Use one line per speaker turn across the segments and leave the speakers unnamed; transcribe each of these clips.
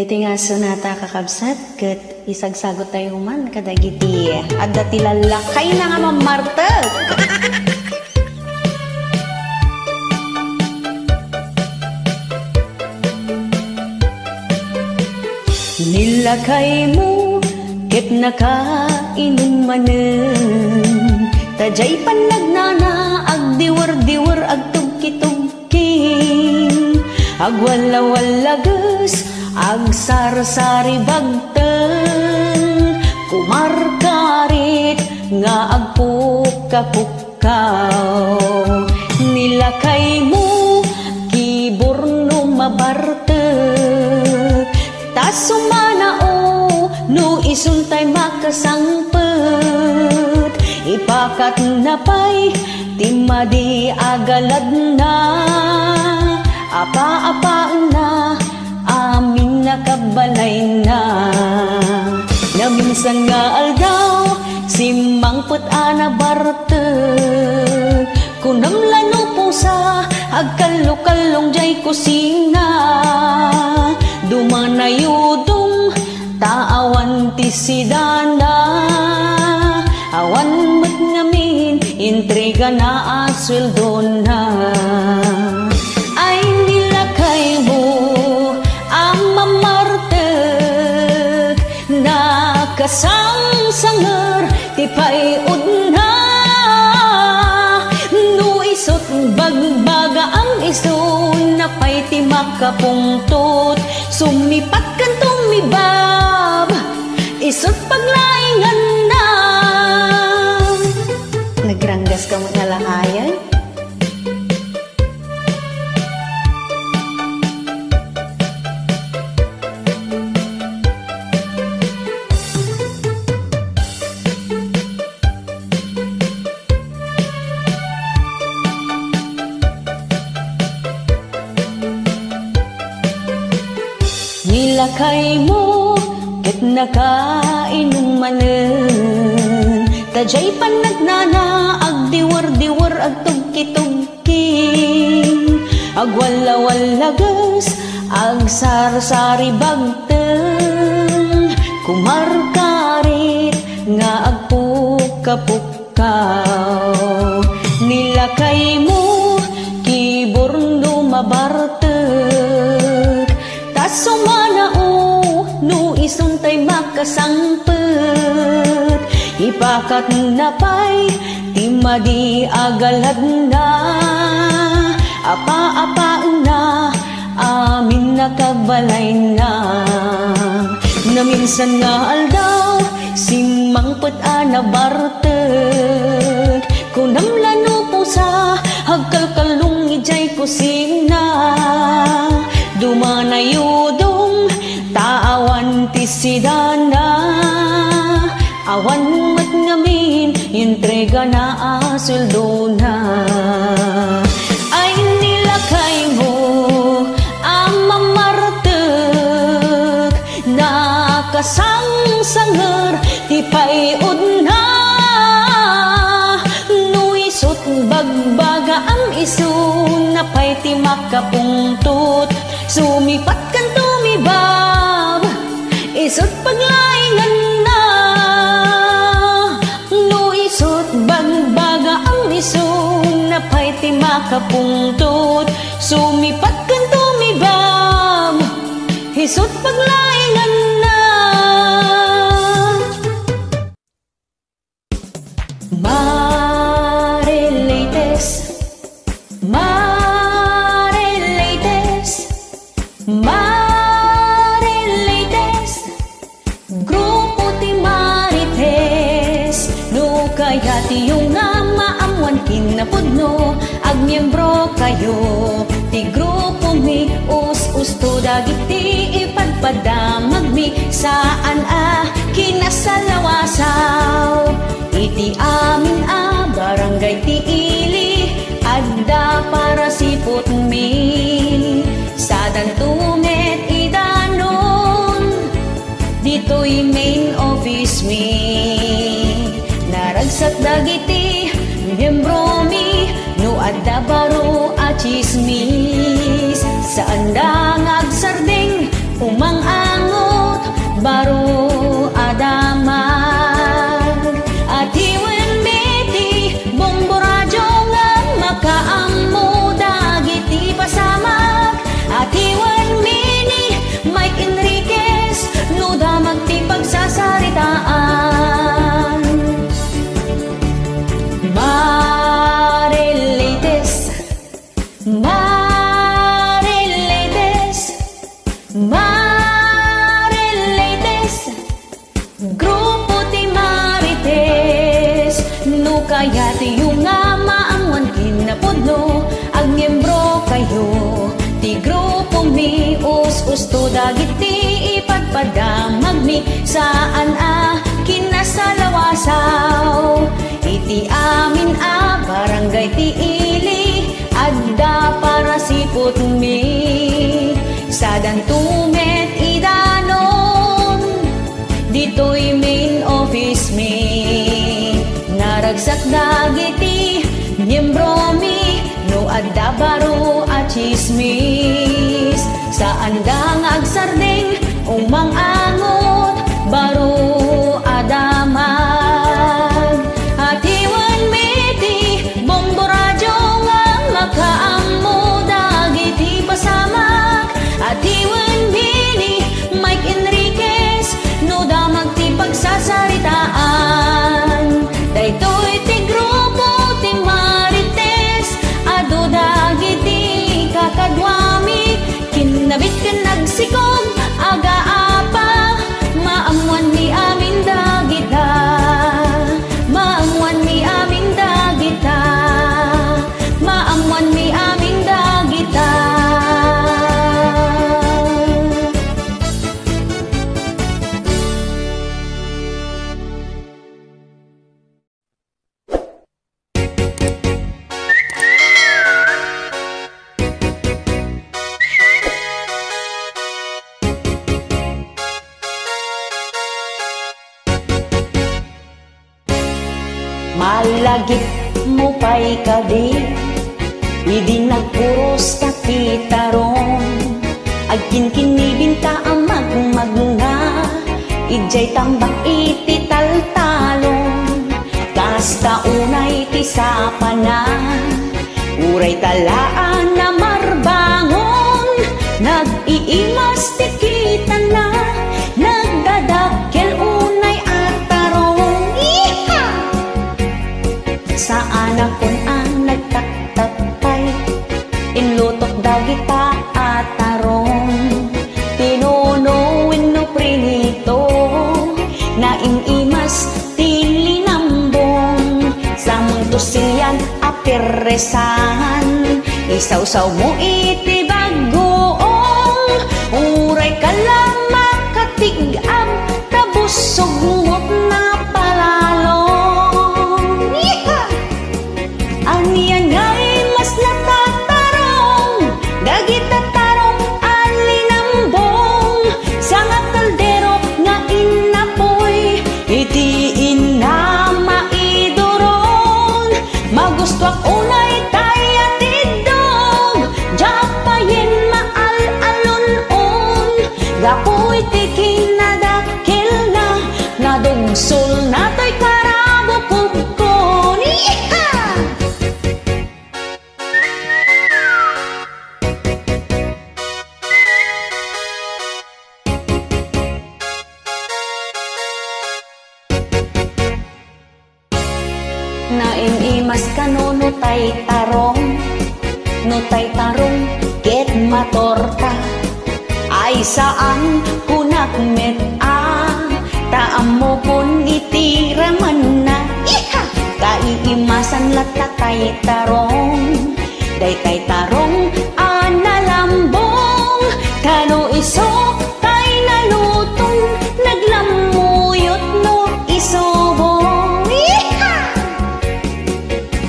Dahiti nga sonata kakabsat, kat isagsagot tayo man kadagiti. At dati lalakay na nga mamartag. Nilakay mo, ket nakainom manen. Tajay panagnana, agdiwar-diwar, agtugki-tugking. Agwala-walagas, agsar-sari bagten. Kumarkarit, nga agpuka-pukaw. Nilakay mo, kiborno mabartek. Tasumanao, no isuntay makasangpet. Ipakat na pa'y timadi agalad na. Apa-apa na, amin nakabalay na. Na minsan nga aldaw, simangpet ana bartek. Kunam lano po sa agkalo-kalong jay kusina. Dumanayudong taawan ti sidana. Awan mat ngamin, intriga na asweldo na. Ay nilakay mo, ang mamartek. Nakasang-sanger, tipay udna. No isot bagbaga ang iso, napay ti makapungtot. Sumipat kan tumibab, isot paglaingan na. Nagranggas ka mo nalahayan? Nilakay mo, ket nakainom manen. Tajay panagnana, agdiwar-diwar, agtugki-tugking. Agwala-walagas, agsar-sari bagten. Kumarkarit, nga agpuka-pukaw. Nilakay mo, kiborno mabartek. Sumanao, no isuntay makasangpet. Ipakat na pa'y timadi agalad na. Apa-apa na, amin nakabalay na. Na minsan nga aldaw, simangpet ana bartek. Kunam lano po sa agkalkalong ijay kusina. Dumanayudong taawan ti sidana. Awan mat ngamin, intriga na asweldo na. Ay nilakay mo, ang mamartek. Nakasang-sanger, tipay udna. No isot bagbaga ang iso, napay ti makapungtot. Sumipat kan tumibab, isot paglaingan na. No isot bagbaga ang iso, napay ti makapungtot. Sumipat kan tumibab, isot paglaingan na. Marilates, Marilates, grupo ti Marites. No kaya ti yung nga maamuan kinapudno, agmiyembro kayo ti grupo mi. Us-usto dagiti ipadpadamag mi. Saan kinasalawasaw iti amin barangay ti ili. Adda para sipot mi sa dantumet idanon. Dito'y main office mi. Naragsak dagiti miyembro mi. No adda baro a chismis. Saan da ngagsarding umang dagiti ipagpadamag mi saan kinasalawasaw. Iti amin barangay ti ili adda para sipot mi sadan tumet idanon dito'y main office mi. Naragsak dagiti miyembro mi no adda baro a chismis saan dang agsardeng umang angot baro adamag. At iwan miti bombo radyo nga makaammo dagiti pasamak. At iwan bini Mike Enriquez no damag ti pagsasaritaan. Daytoy ti grupo ti Marites adu dagiti kakadwami kinabit ken nagsikog aga-apa maamuan mi amin dagita. Maamuan mi amin dagita. Maamuan mi amin dagita. Malagip mo pa'y kadi idi nagpuros kakitarong agkin kinibinta ang magmagna ijay tambak iti taltalong kasta unay ti sapana uray talaan na marbangon nag-iimas ti kita na nagdadakkel unay atarong iha saan akon ang nagtaktatay inlutok dagita atarong tinuno wenno prinito na imimas tilinambong sa muntusilyan aperresan isawsaw mo iti bagoong uray ka lang makatigam tabusog mo't na palalong aniyan nga'y mas natatarong dagita tarong alinambong sa nga kaldero nga inapoy iti ina maidoron magustuak unay kaya tidog japayen maal-alon-on gapoy ti kinadakil na nadungsol nato'y karabukog ko niha. Naimimas ka no tay tarong ket matorta ay saan kunak met taam mo kun itiraman na iha kaiimasan lata tay tarong day tay tarong analambong kano iso tay nalutong naglamuyot no isobong iha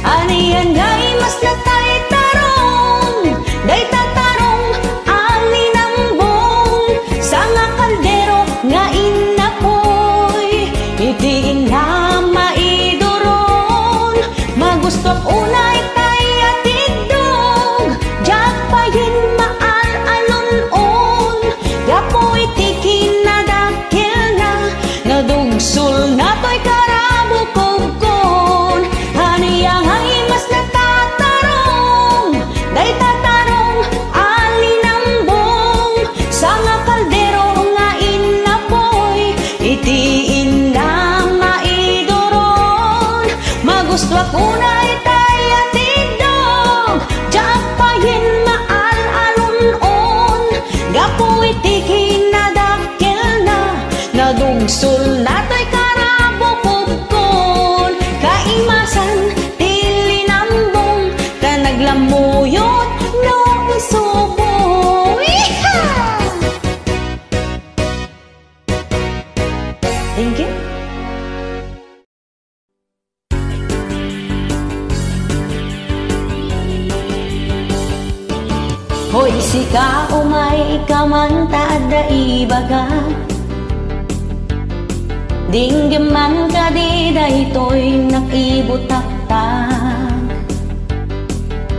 aniyan nga'y mas natay tarong day tatarong alinambong sa nga kaldero nga inapoy iti ina maidoron magustuak unay kaya tidog japayin maal-alon-on gapoy ti kinadakil na nadugsul nato'y karabukog kon aniyang ay mas natatarong day tatarong alinambong sa nga kaldero nga inapoy iti ina maidoron magustuak unay kaya tidog japayin maal-alon-on gapoy ti kinadakil na nadugsul nato'y karabukog kon kaimasan tilinambong ka naglamuyot no isubo iha Hoy sika umay kamanta da ibaga, dinggaman ka di daytoy nakibutaktak.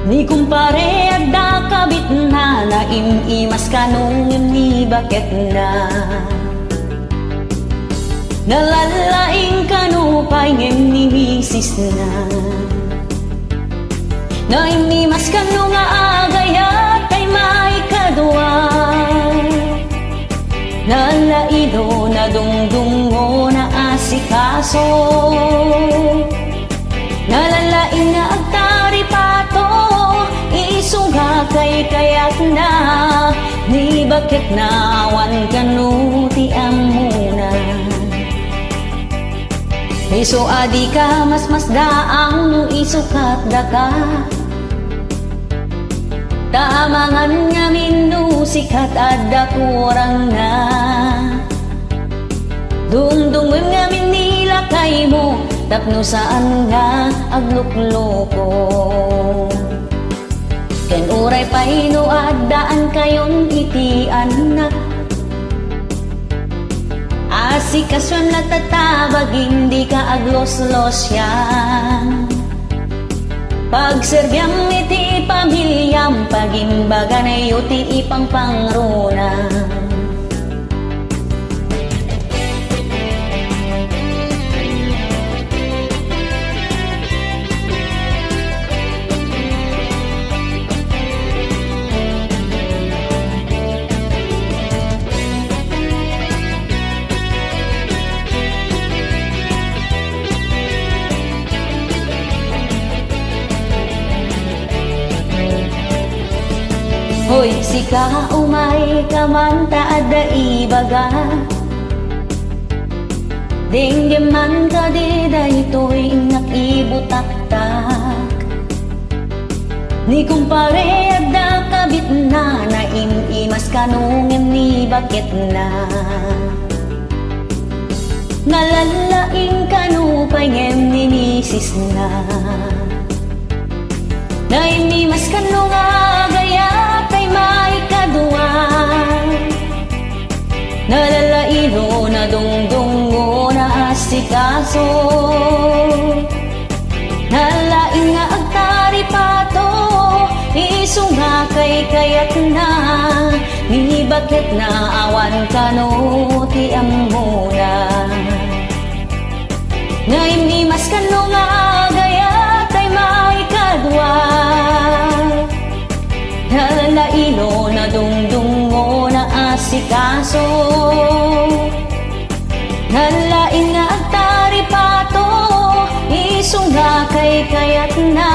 Ni kumpare adda kabit na naimimas kanong ni bakit na. Nalalaing kanupay ngem ni misis na. Naimimas kano nga agayat kay may kadwa. Nalaido na dungdungo na asikaso. Nalalaing na agtari pato, isuga kay kayat na. Ni bakit na awan kanuti amuna. Iso adi ka mas daang no isukat da ka. Tamangan nga minu sikat adda kurang na. Dungdungon nga minila kay mo, tapno saan nga aglukloko. Ken uray payno addaan kayon iti anak. Asikasyon na tatabag, hindi ka aglos-los yan. Pagserbyang iti pamilyam, pagimbaga na yuti ipang pangruna. Hoy sika umay kamanta adda ibaga, dinggaman ka di daytoy nakibutaktak. Ni kumpare adda kabit na naimimas kanong ni bakit na. Nalalaing kanupay ngem ni misis na. Naimimas kano nga agayat kay may kadwa. Nalalaino na dungdungo na asikaso. Nalaing nga agtari pato, iso nga kay kayat na. Ni bakit na awan kano ti amuna. Naimimas kano nga agayat kay may kadwa. Nalalaino na dungdungo na asikaso. Nalaing nga agtari pato, iso nga kay kayat na.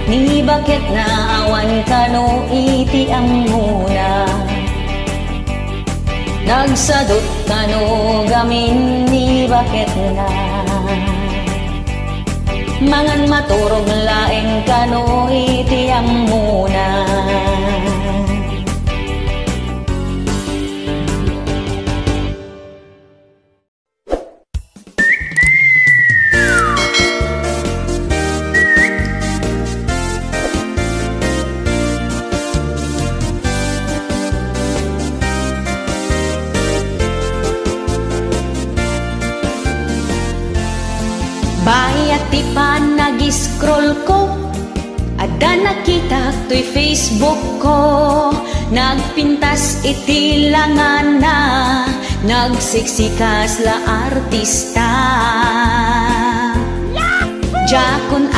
Ni bakit na awan kano iti amuna. Nagsadot kano gamin ni bakit na. Mangan maturog laeng kano iti amuna. Bayat ti pa nag-scroll ko, adda nakita to'y Facebook ko. Nagpintas iti langan na, nagsiksikas la artista. Jakon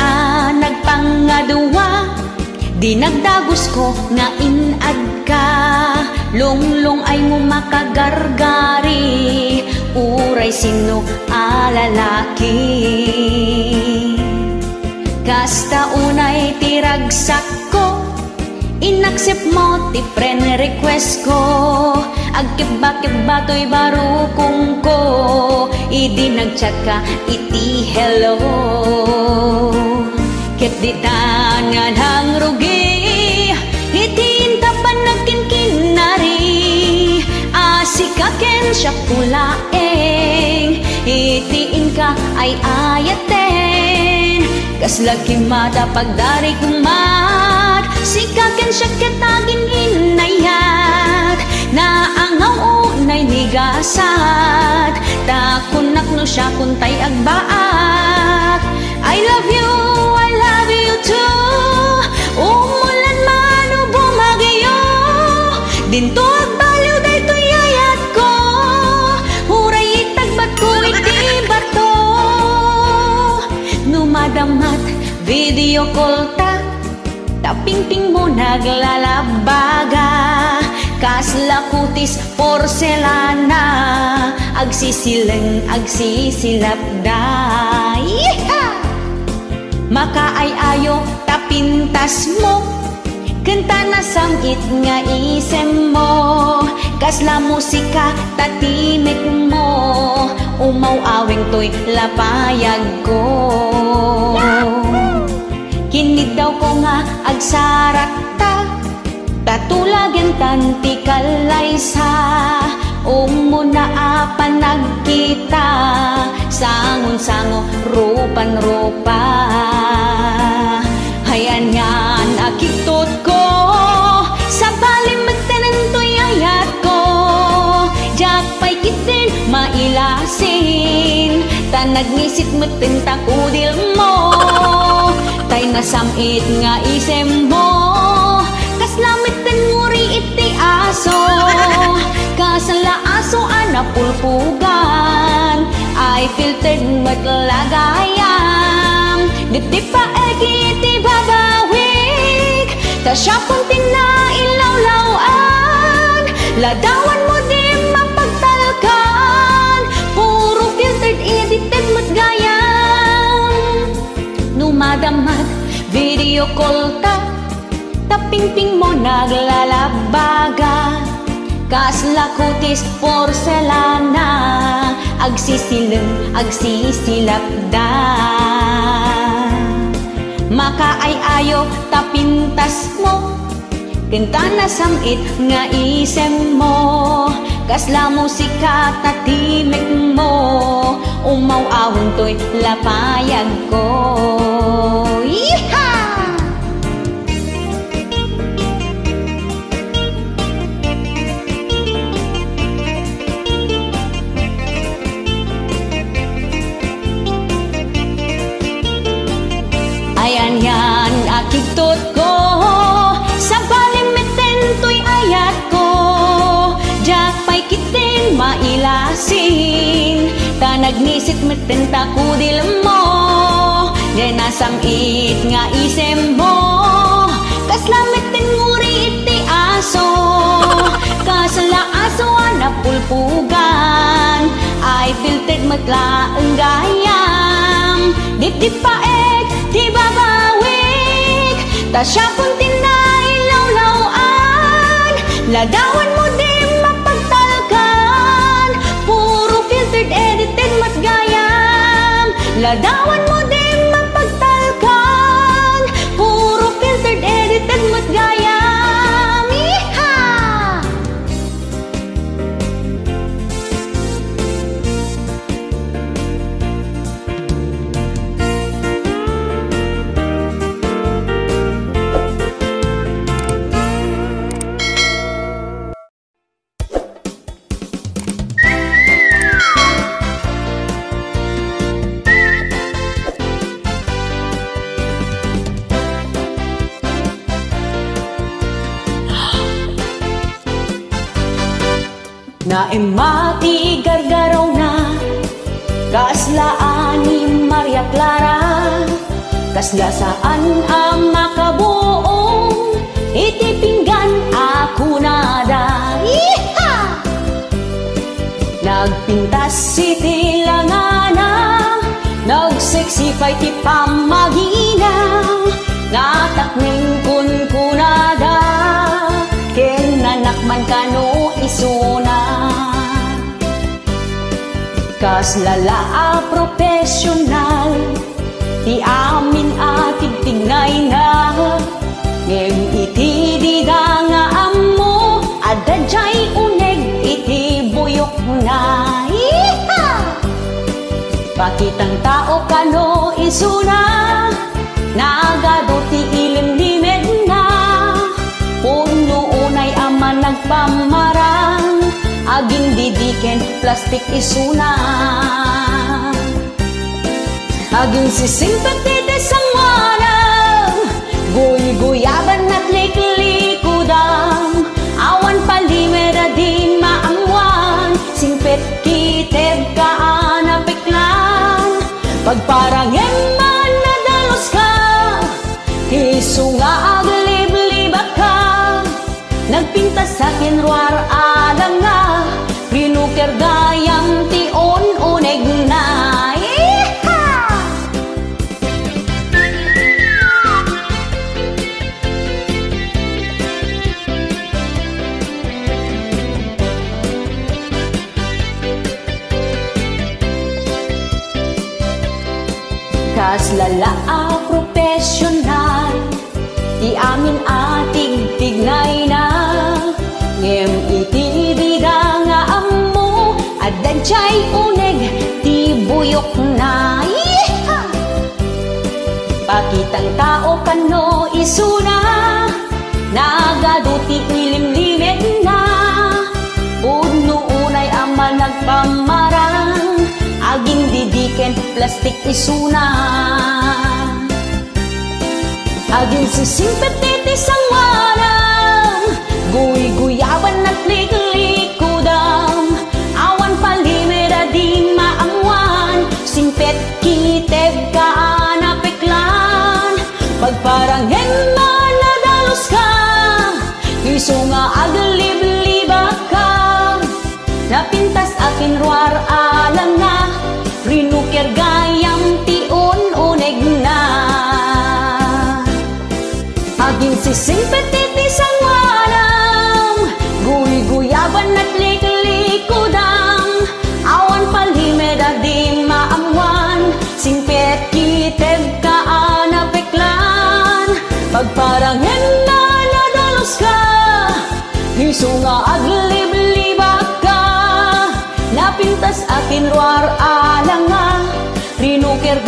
nagpangaduwa, di nagdagos ko nga inad ka. Longlong ay mo makagargari, uray sino alalaki. Kasta unay tiragsak ko, inaccept mo ti friend request ko. Agkiba-kiba to'y barukong ko, idi nagchat ka iti hello. Ket di tangan hang rugi, itin tapan nagkinkinari. Asikaken siya pulaeng, itiin ka ay ayaten. Kaslagi mata pagdari kumat, sikakan siya katagin hinayat, na angaw unay nigasat, takunak no siya kuntay agbaat. I love you too, umulan man o bumagyo, dinto agbaliw dayto yayat ko, huray itagbat ko iti bato. Numadamat video call ta, tapingping mo naglalabaga, kasla kutis porselana, agsisileng agsisilapda. Makaay-ayo tapintas mo, kanta na samit nga isem mo, kasla musika tatimik mo, umaw-awing to'y lapayag ko. Kinid daw ko nga agsarat ta, tatulagan tanti kalaysa, umuna apan nagkita, sangon-sango rupan-rupa. Hayan yan akitot ko, sa balimagtanan to'y ayat ko, jakpay kitin mailasin, tanagnisit matin takudil mo, tay nasamit nga isem mo, kaslamitan nguri iti aso, kasala aso anapulpugan, ay filtered matlagayam, diti pa iti babawik, ta siya puntin na ilawlawan, ladawan mo di mapagtalkan, puro filtered edited matgayam. Numadamat video call ta, tapingping mo naglalabaga, kasla kutis porselana, agsisileng agsisilapda. Makaay-ayo tapintas mo, kanta na samit nga isem mo, kasla musika tatimik mo, umaw-awon to'y lapayag ko. Yeehaw! Ayan yan akitot ko, sa balimiten to'y ayat ko, jakpay kitin mailasin, tanagnisit meten takudil mo, denasamit nga isem mo, kaslameten nguri iti aso, kasala aso anapulpugan, ay filtered matlaeng gayam, diti paek di babawik, ta siya puntin na ilawlawan, ladawan mo di mapagtalkan, puro filtered edited matgayam, ladawan mo di mapagtalkan, puro filtered edited matgayam. Yeehaw! Naimati gargaraw na, kaslaan ni Maria Clara, kasla saan ang makabuong, iti pinggan ako nada. Yeehaw! Nagpintas iti langana, nagseksipay ti pamagina, natakning kunkunada, ken nanakman kano isuna. Kaslala a profesional, ti amin atig tingay na, ngem iti dida nga ammo, adadjay uneg iti buyok na. Yeehaw! Pakitang tao kano isuna, nagado ti ilim limed na, nagpamarang, aging didiken plastik isuna. Aging sisimpatite sang wanang, guy-guyaban at liklikudang, awan palimera din maamwan, singpet kiteb kaan apiklan. Pagparangem man nadalos ka, hiso nga aglib-libak ka, nagpintas sa kinruar alang nga, rinuker gayang tion uneg na. Kas lalaa profesional, di amin ating tignay na, ngem itibida nga ammo, adan chay uneg, ti buyok na. Pakitang tao kano isuna, nagaduti ilimlimen na, puno unay ama nagpamarang, aging didiken plastik isuna. Aging sisimpatite sang wanang, guy-guyaban at liklikudang, awan palimera di maamwan, simpet kiteb kaan apiklan. Pagparanghen man nadalos ka, iso nga aglib-libak ka, napintas akin ruar alang nga, rinuker gayang tion uneg na. Aging sisimpatite sang wanang, guy-guyaban at liklikudang, awan palimera di maamwan, singpet kiteb kaan apiklan. Pagparanghen na nadalos ka, hiso nga aglib-libak ka, napintas akin ruar alang nga, rinuker